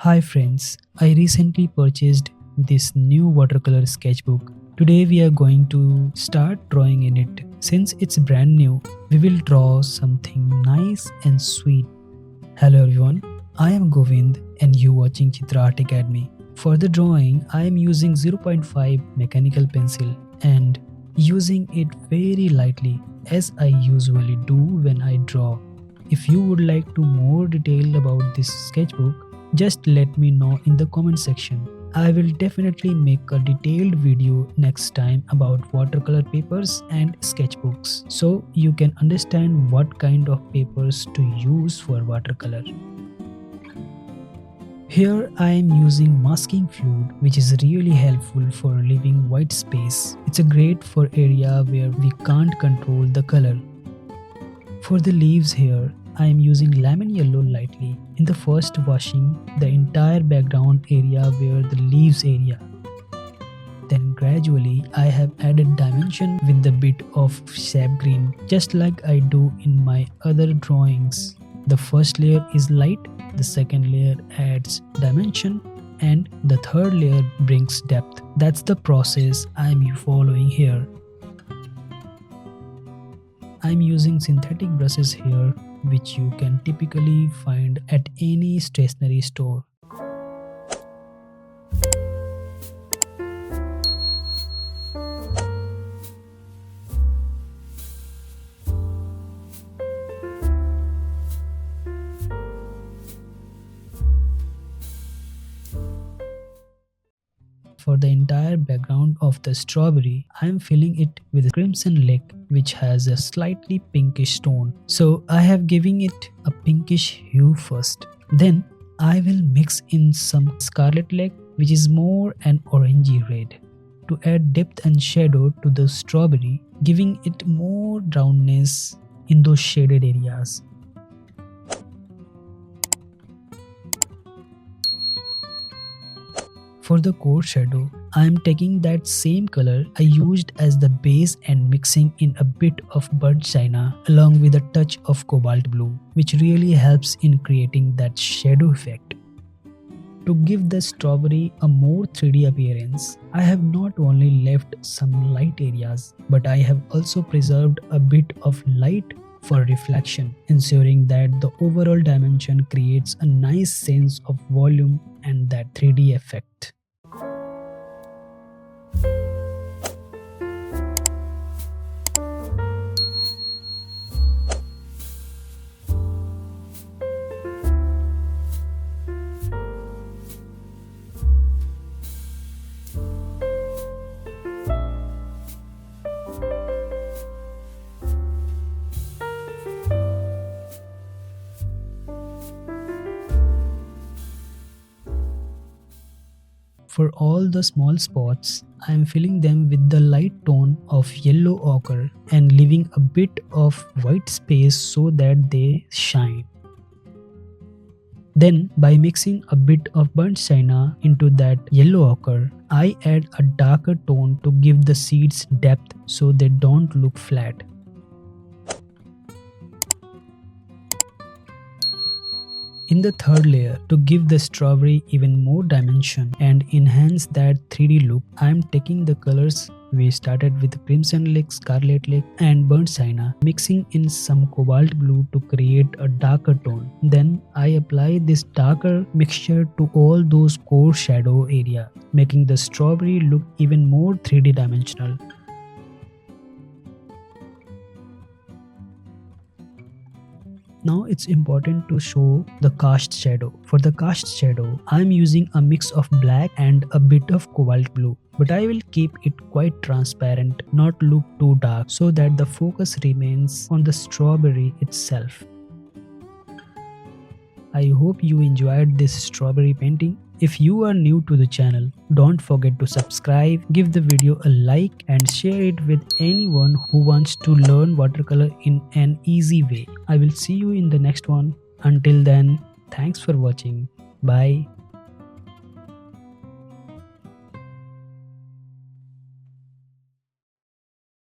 Hi friends, I recently purchased this new watercolor sketchbook. Today we are going to start drawing in it. Since it's brand new, we will draw something nice and sweet. Hello everyone, I am Govind and you watching Chitra Art Academy. For the drawing, I am using 0.5 mechanical pencil and using it very lightly as I usually do when I draw. If you would like to more detail about this sketchbook, just let me know in the comment section. I will definitely make a detailed video next time about watercolor papers and sketchbooks so you can understand what kind of papers to use for watercolor. Here I am using masking fluid, which is really helpful for leaving white space. It's a great for area where we can't control the color. For the leaves here, I am using lemon yellow lightly in the first washing the entire background area where the leaves area. Then gradually I have added dimension with the bit of sap green just like I do in my other drawings. The first layer is light, the second layer adds dimension and the third layer brings depth. That's the process I am following here. I am using synthetic brushes here which you can typically find at any stationery store. For the entire background of the strawberry, I am filling it with crimson lake which has a slightly pinkish tone. So I have given it a pinkish hue first. Then I will mix in some scarlet lake which is more an orangey red to add depth and shadow to the strawberry, giving it more roundness in those shaded areas. For the core shadow, I am taking that same color I used as the base and mixing in a bit of burnt sienna along with a touch of cobalt blue, which really helps in creating that shadow effect. To give the strawberry a more 3D appearance, I have not only left some light areas, but I have also preserved a bit of light for reflection, ensuring that the overall dimension creates a nice sense of volume and that 3D effect. For all the small spots, I am filling them with the light tone of yellow ochre and leaving a bit of white space so that they shine. Then, by mixing a bit of burnt sienna into that yellow ochre, I add a darker tone to give the seeds depth so they don't look flat. In the third layer, to give the strawberry even more dimension and enhance that 3D look, I am taking the colors we started with crimson lake, scarlet lake and burnt sienna, mixing in some cobalt blue to create a darker tone. Then I apply this darker mixture to all those core shadow areas, making the strawberry look even more 3D dimensional. Now it's important to show the cast shadow. For the cast shadow, I am using a mix of black and a bit of cobalt blue. But I will keep it quite transparent, not look too dark so that the focus remains on the strawberry itself. I hope you enjoyed this strawberry painting. If you are new to the channel, don't forget to subscribe, give the video a like and share it with anyone who wants to learn watercolor in an easy way. I will see you in the next one. Until then, thanks for watching. Bye.